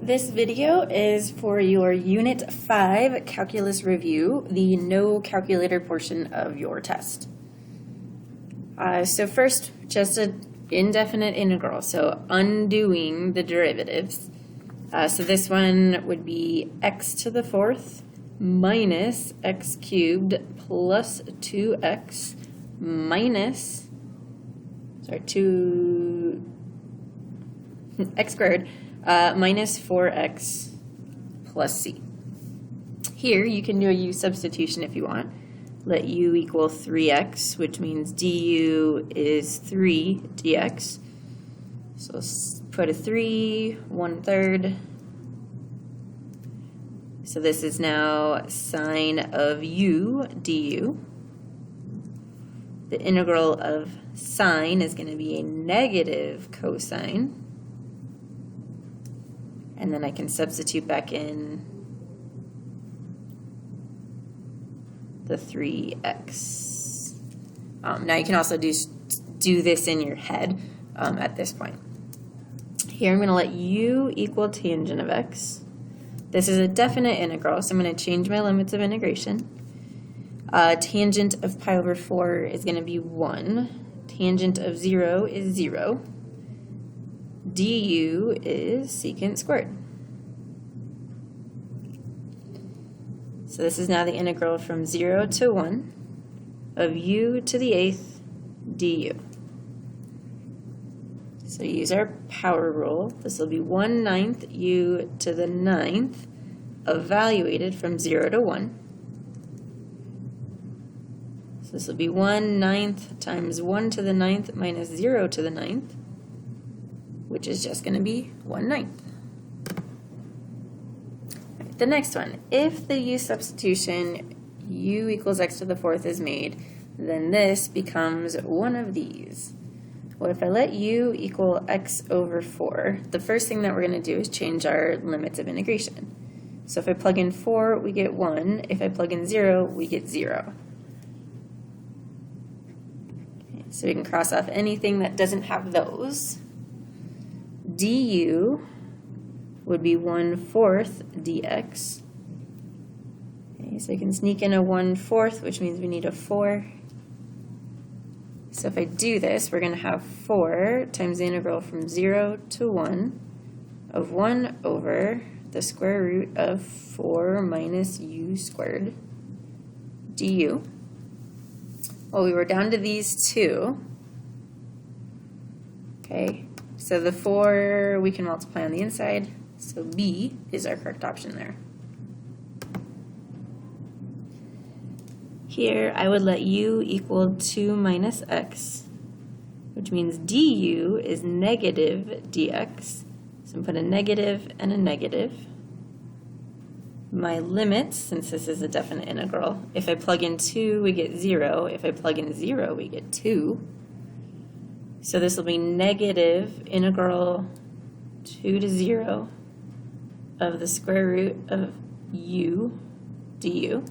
This video is for your Unit 5 Calculus Review, the no calculator portion of your test. So first, just an indefinite integral, so undoing the derivatives. So this one would be x to the fourth minus x cubed plus 2x minus, x squared minus 4x plus c. Here you can do a u substitution if you want. Let u equal 3x, which means du is 3 dx. So put a 3, 1/3. So this is now sine of u du. The integral of sine is going to be a negative cosine. And then I can substitute back in the 3x. Now you can also do this in your head at this point. Here I'm going to let u equal tangent of x. This is a definite integral, so I'm going to change my limits of integration. Tangent of pi over 4 is going to be 1. Tangent of 0 is 0. Du is secant squared. So this is now the integral from 0 to 1 of u to the 8th du. So use our power rule. This will be 1/9 u to the 9th evaluated from 0 to 1. So this will be 1/9 times 1 to the 9th minus 0 to the 9th, which is just going to be 1/9. The next one, if the u substitution u equals x to the fourth is made, then this becomes one of these. Well, if I let u equal x over 4, the first thing that we're going to do is change our limits of integration. So if I plug in 4, we get 1. If I plug in 0, we get 0. Okay, so we can cross off anything that doesn't have those. Du would be 1/4 dx. Okay, so I can sneak in a 1/4, which means we need a 4. So if I do this, we're going to have 4 times the integral from 0 to 1 of 1 over the square root of 4 minus u squared du. Well, we were down to these two. Okay, so the 4 we can multiply on the inside, so B is our correct option there. Here I would let u equal 2 minus x, which means du is negative dx. So I'm put a negative and a negative. My limits, since this is a definite integral, if I plug in 2 we get 0, if I plug in 0 we get 2. So this will be negative integral 2 to 0 of the square root of u du.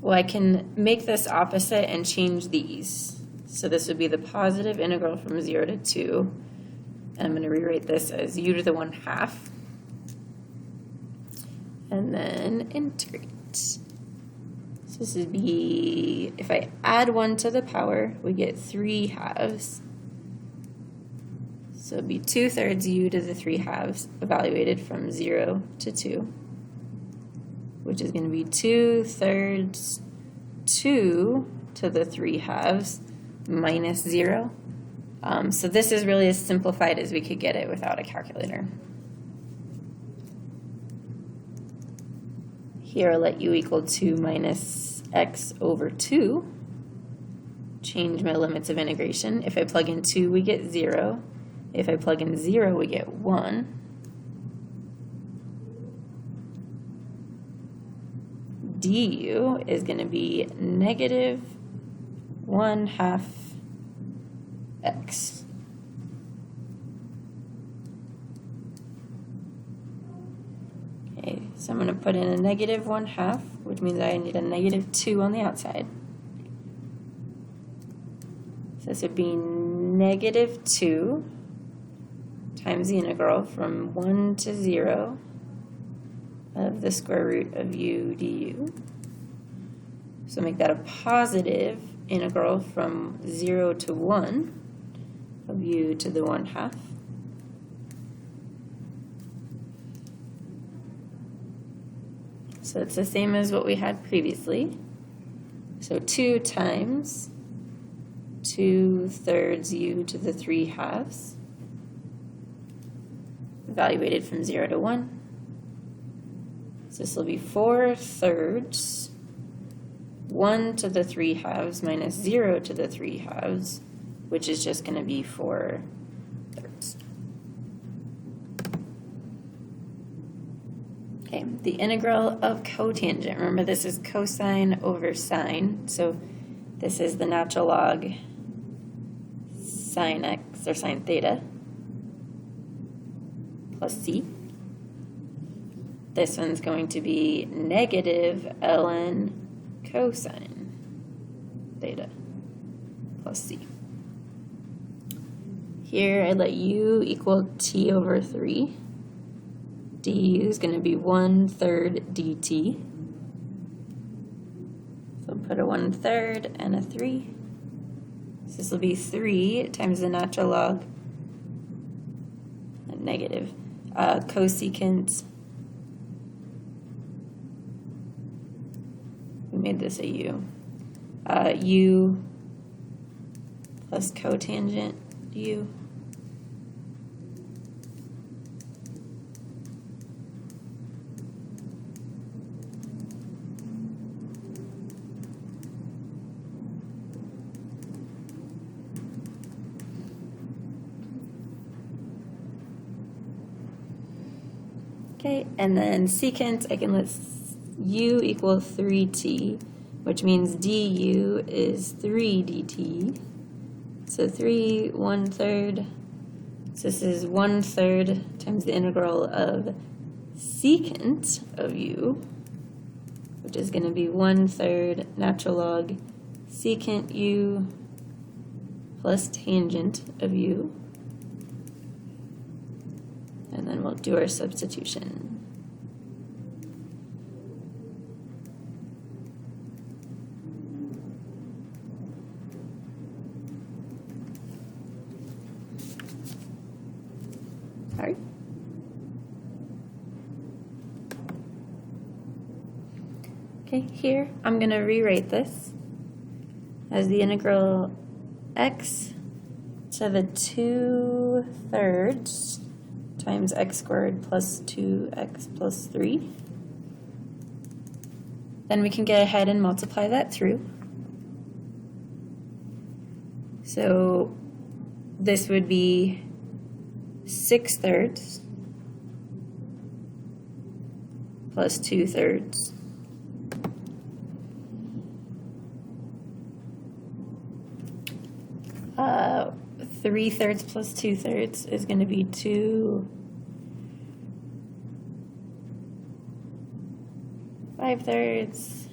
Well, I can make this opposite and change these. So this would be the positive integral from 0 to 2. And I'm going to rewrite this as u to the 1/2. And then integrate. So this would be, if I add 1 to the power, we get 3/2. So it would be 2/3 u to the 3/2 evaluated from 0 to 2, which is going to be 2/3 2 to the 3/2 minus 0. So this is really as simplified as we could get it without a calculator. Here I'll let u equal 2 minus x over 2. Change my limits of integration. If I plug in 2, we get 0. If I plug in 0, we get 1. Du is going to be negative 1/2 x. Okay, so I'm going to put in a negative 1/2, which means I need a negative 2 on the outside. So this would be negative 2 times the integral from 1 to 0 of the square root of u du. So make that a positive integral from 0 to 1 of u to the 1/2. So it's the same as what we had previously. So 2 times 2/3 u to the 3/2, evaluated from 0 to 1. So this will be 4/3, 1 to the 3/2 minus 0 to the 3/2, which is just going to be 4/3. Okay, the integral of cotangent. Remember, this is cosine over sine, so this is the natural log sine x, or sine theta, plus c. This one's going to be negative ln cosine theta, plus c. Here I let u equal t over 3. du is going to be 1/3 dt. So I'll put a 1/3 and a 3. So this will be 3 times the natural log, negative, cosecant, we made this a u, u plus cotangent u. Okay, and then secant, I can let u equal 3t, which means du is 3 dt. So 3 1/3. So this is 1/3 times the integral of secant of u, which is going to be 1/3 natural log secant u plus tangent of u. And then we'll do our substitution. All right. Okay, here I'm going to rewrite this as the integral x to the 2/3 times x squared plus 2x plus 3. Then we can go ahead and multiply that through. So this would be 6/3 plus 2/3. Uh, 3/3 plus 2/3 is going to be 2 5/3,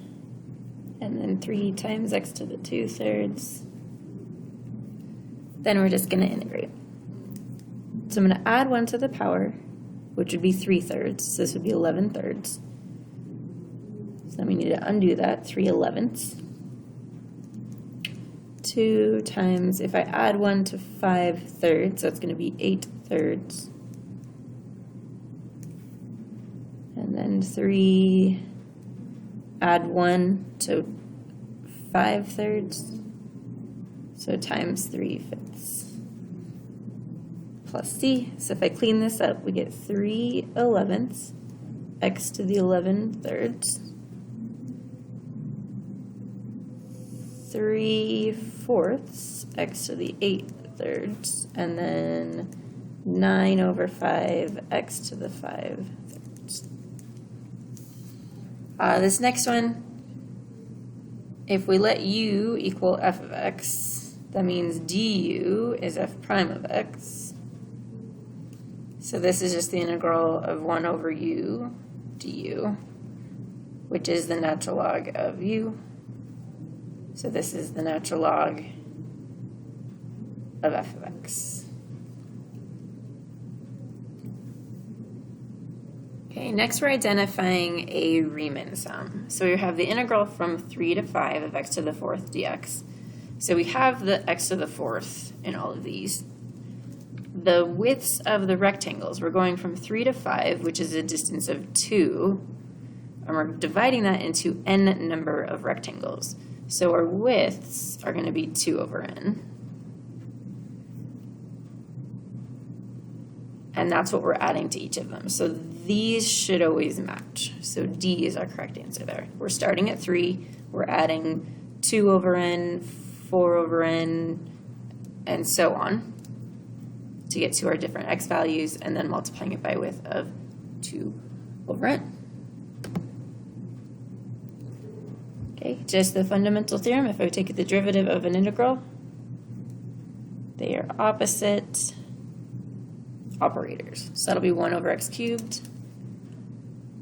and then 3 times x to the 2/3. Then we're just going to integrate. So I'm going to add 1 to the power, which would be 3/3. So this would be 11/3. So then we need to undo that, 3/11. 2 times, if I add 1 to 5/3, so it's going to be 8/3. And then 3, add 1 to 5/3, so times 3/5 plus c. So if I clean this up, we get 3/11, x to the 11/3, 3/4, x to the 8/3, and then 9/5, x to the 5/3. This next one, if we let u equal f of x, that means du is f prime of x. So this is just the integral of 1 over u du, which is the natural log of u. So this is the natural log of f of x. Okay, next we're identifying a Riemann sum. So we have the integral from 3 to 5 of x to the 4th dx. So we have the x to the 4th in all of these. The widths of the rectangles, we're going from 3 to 5, which is a distance of 2, and we're dividing that into n number of rectangles. So our widths are going to be 2 over n. And that's what we're adding to each of them. So these should always match. So D is our correct answer there. We're starting at 3. We're adding 2 over n, 4 over n, and so on to get to our different x values, and then multiplying it by width of 2 over n. Okay, just the fundamental theorem. If I take the derivative of an integral, they are opposite operators. So that'll be 1 over x cubed.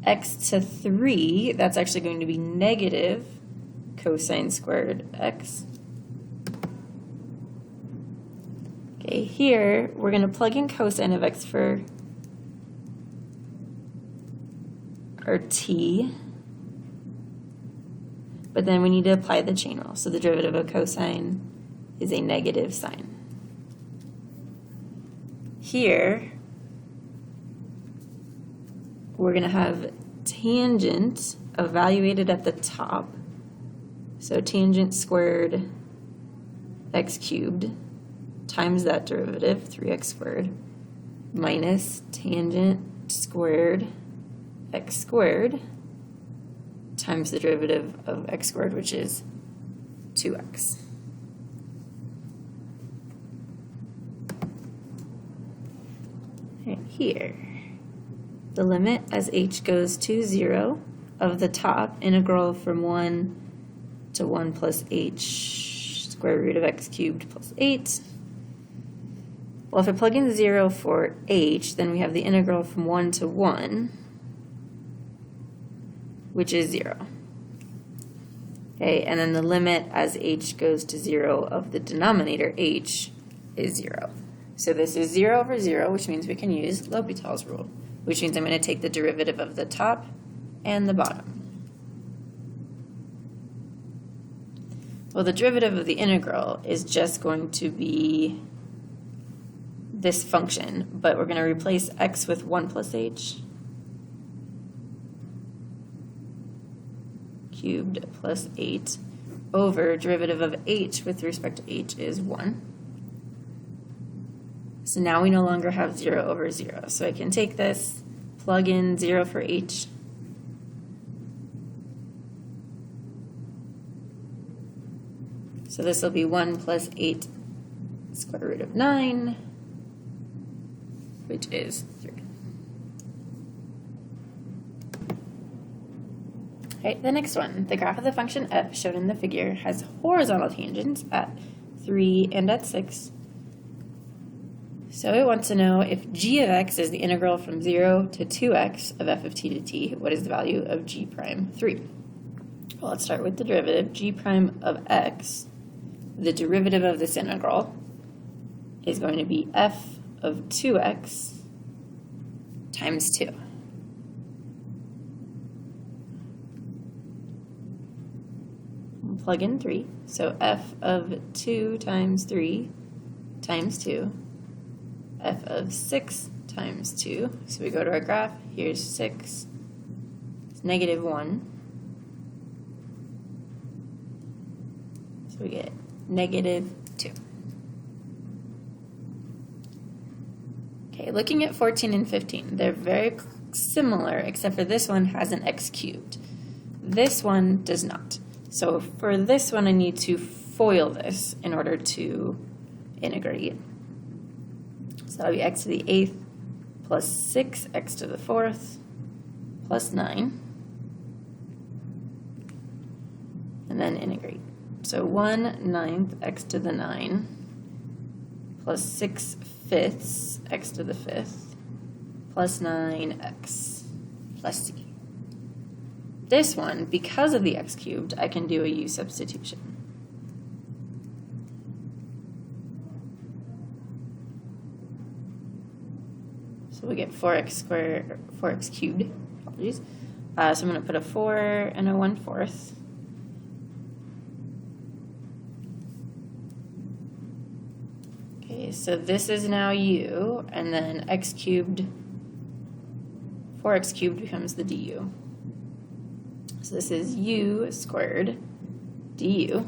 X to 3, that's actually going to be negative cosine squared x. Okay, here we're going to plug in cosine of x for our t, but then we need to apply the chain rule. So the derivative of cosine is a negative sign. Here, we're going to have tangent evaluated at the top. So tangent squared x cubed times that derivative, 3x squared, minus tangent squared x squared times the derivative of x squared, which is 2x. Here, the limit as h goes to 0 of the top integral from 1 to 1 plus h square root of x cubed plus 8. Well, if I plug in 0 for h, then we have the integral from 1 to 1, which is 0. Okay, and then the limit as h goes to 0 of the denominator h is 0. So this is 0 over 0, which means we can use L'Hopital's rule, which means I'm going to take the derivative of the top and the bottom. Well, the derivative of the integral is just going to be this function, but we're going to replace x with 1 plus h cubed plus 8 over derivative of h with respect to h is 1. So now we no longer have 0 over 0. So I can take this, plug in 0 for h. So this will be 1 plus 8 square root of 9, which is 3. Okay, the next one. The graph of the function f shown in the figure has horizontal tangents at 3 and at 6. So it wants to know if g of x is the integral from 0 to 2x of f of t to t, what is the value of g prime 3? Well, let's start with the derivative. G prime of x, the derivative of this integral, is going to be f of 2x times 2. We'll plug in 3. So f of 2 times 3 times 2. F of 6 times 2. So we go to our graph. Here's 6. It's negative 1. So we get negative 2. Okay, looking at 14 and 15, they're very similar, except for this one has an x cubed. This one does not. So for this one, I need to FOIL this in order to integrate. So that'll be x to the 8th plus 6, x to the 4th plus 9. And then integrate. So 1/9 x to the 9 plus 6/5 x to the 5th plus 9x plus c. This one, because of the x cubed, I can do a u substitution. So So we get 4x squared, 4x cubed, apologies. So I'm going to put a 4 and a 1/4. Okay, so this is now u, and then x cubed, 4x cubed becomes the du. So this is u squared du.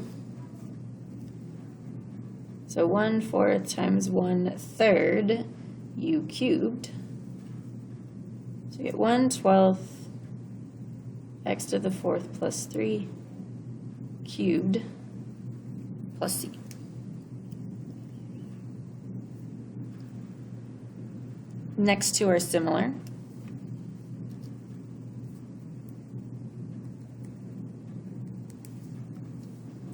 So 1/4 times 1/3 u cubed. So we get 1/12 x to the 4th plus 3 cubed plus c. Next two are similar.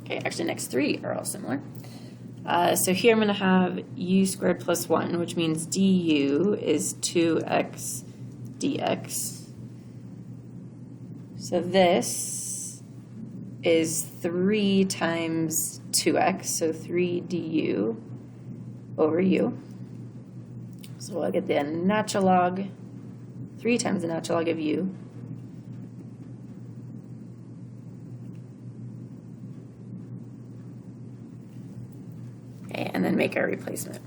Okay, actually next three are all similar. So here I'm going to have u squared plus 1, which means du is 2x dx. So this is 3 times 2x, so 3 du over u. So we'll get the natural log, 3 times the natural log of u. Okay, and then make our replacement.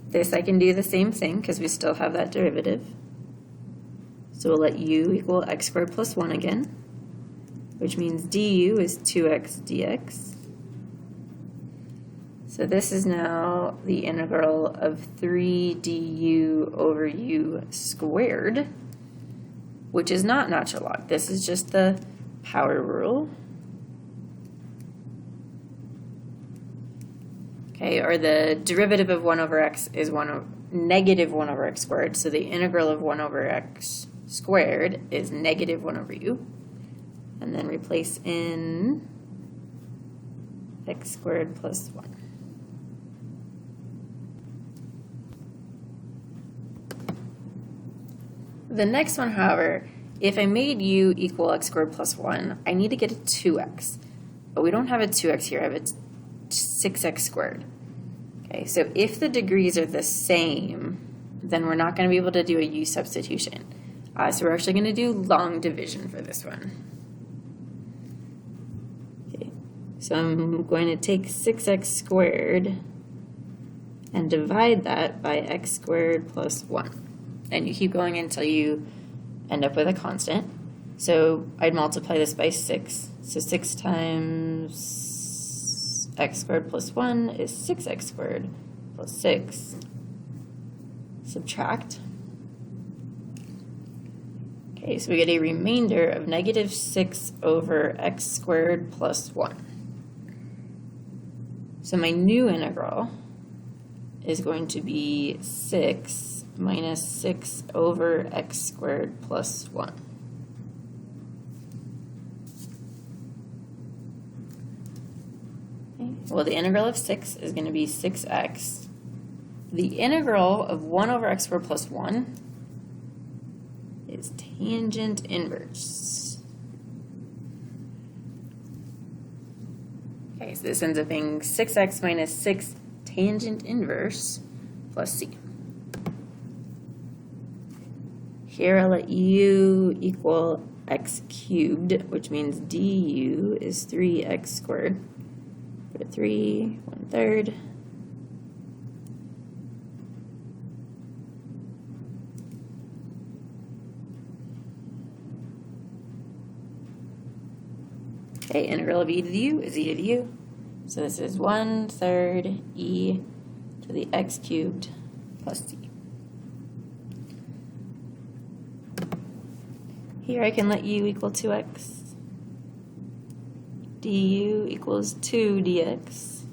This I can do the same thing because we still have that derivative. So we'll let u equal x squared plus 1 again, which means du is 2x dx. So this is now the integral of 3 du over u squared, which is not natural log. This is just the power rule. Okay, or the derivative of 1 over x is negative 1 over x squared. So the integral of 1 over x squared is negative 1 over u. And then replace in x squared plus 1. The next one, however, if I made u equal x squared plus 1, I need to get a 2x. But we don't have a 2x here, I have a 6x squared. Okay, so if the degrees are the same, then we're not going to be able to do a u substitution. So we're actually going to do long division for this one. Okay, so I'm going to take 6x squared and divide that by x squared plus 1. And you keep going until you end up with a constant. So I'd multiply this by 6. So 6 times x squared plus 1 is 6x squared plus 6. Subtract. Okay, so we get a remainder of negative 6 over x squared plus 1. So my new integral is going to be 6 minus 6 over x squared plus 1. Okay. Well, the integral of 6 is going to be 6x. The integral of 1 over x squared plus 1 is tangent inverse. Okay, so this ends up being 6x minus 6 tangent inverse plus c. Here I'll let u equal x cubed, which means du is 3x squared. Put a 3, 1/3. Okay, integral of e to the u is e to the u. So this is 1/3 e to the x cubed plus c. Here I can let u equal 2x. du equals 2 dx.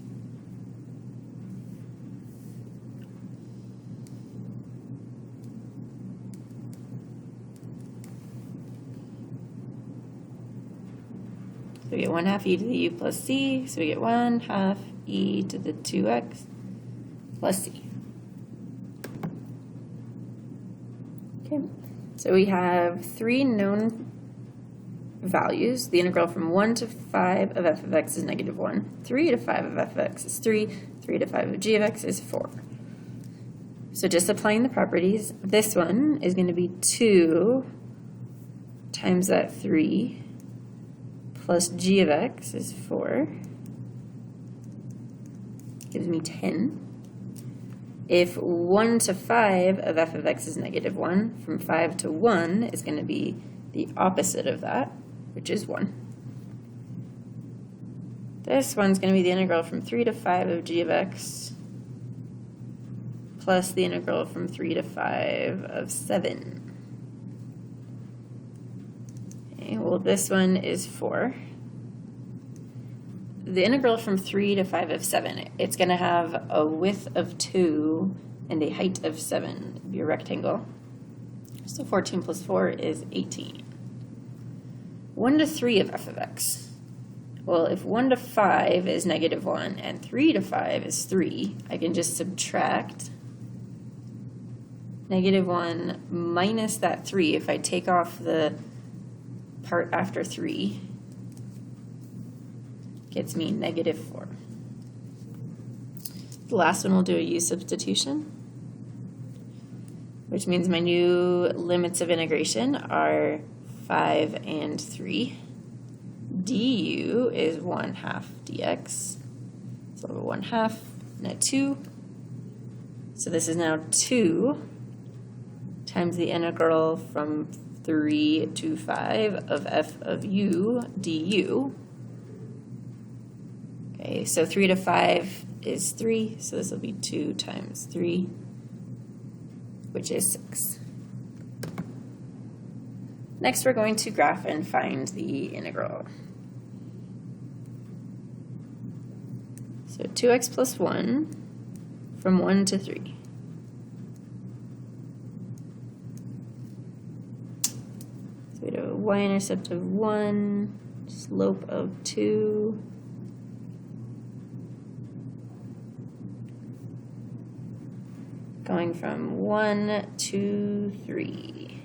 So we get 1/2 e to the u plus c, so we get 1/2 e to the 2x plus c. Okay. So we have 3 known values. The integral from 1 to 5 of f of x is negative 1. 3 to 5 of f of x is 3. 3 to 5 of g of x is 4. So just applying the properties, this one is going to be 2 times that 3 plus g of x is 4. Gives me 10. If 1 to 5 of f of x is negative 1, from 5 to 1 is going to be the opposite of that, which is 1. This one's going to be the integral from 3 to 5 of g of x plus the integral from 3 to 5 of 7. Okay, well, this one is 4. The integral from 3 to 5 of 7, it's going to have a width of 2 and a height of 7. It'll be a rectangle. So 14 plus 4 is 18. 1 to 3 of f of x. Well, if 1 to 5 is negative 1 and 3 to 5 is 3, I can just subtract negative 1 minus that 3. If I take off the part after 3, gets me negative 4. The last one will do a u substitution, which means my new limits of integration are 5 and 3. du is 1/2 dx. So 1/2 and a 2. So this is now 2 times the integral from 3 to 5 of f of u du. Okay, so 3 to 5 is 3, so this will be 2 times 3, which is 6. Next, we're going to graph and find the integral. So 2x plus 1 from 1 to 3. So we have a y-intercept of 1, slope of 2, going from 1 to 3.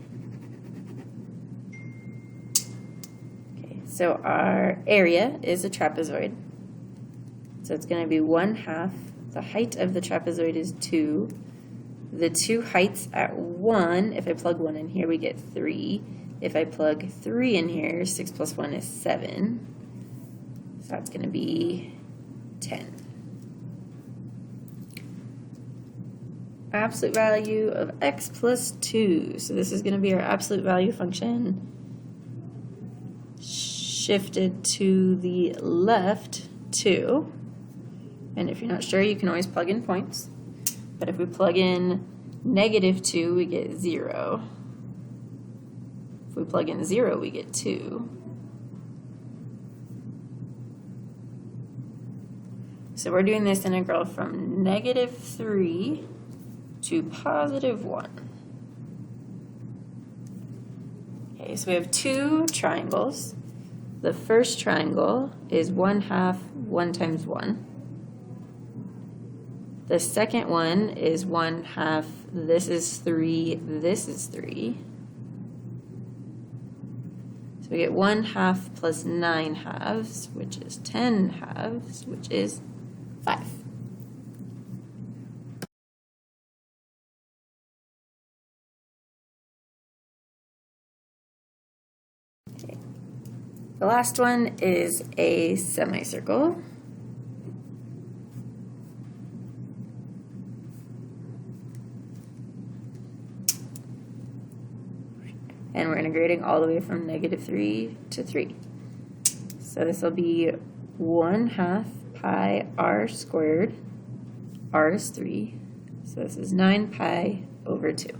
Okay, so our area is a trapezoid. So it's going to be 1/2. The height of the trapezoid is 2. The two heights at 1, if I plug 1 in here, we get 3. If I plug 3 in here, 6 plus 1 is 7. So that's going to be 10. Absolute value of x plus 2. So this is going to be our absolute value function shifted to the left 2. And if you're not sure, you can always plug in points. But if we plug in negative 2, we get 0. If we plug in 0, we get 2. So we're doing this integral from negative 3 to positive 1. Okay, so we have two triangles. The first triangle is 1/2, 1 times 1. The second one is 1/2, this is 3, this is 3. So we get 1/2 plus 9/2, which is 10/2, which is 5. Okay. The last one is a semicircle. And we're integrating all the way from negative 3 to 3. So this will be 1/2 pi r squared. R is 3. So this is 9 pi over 2.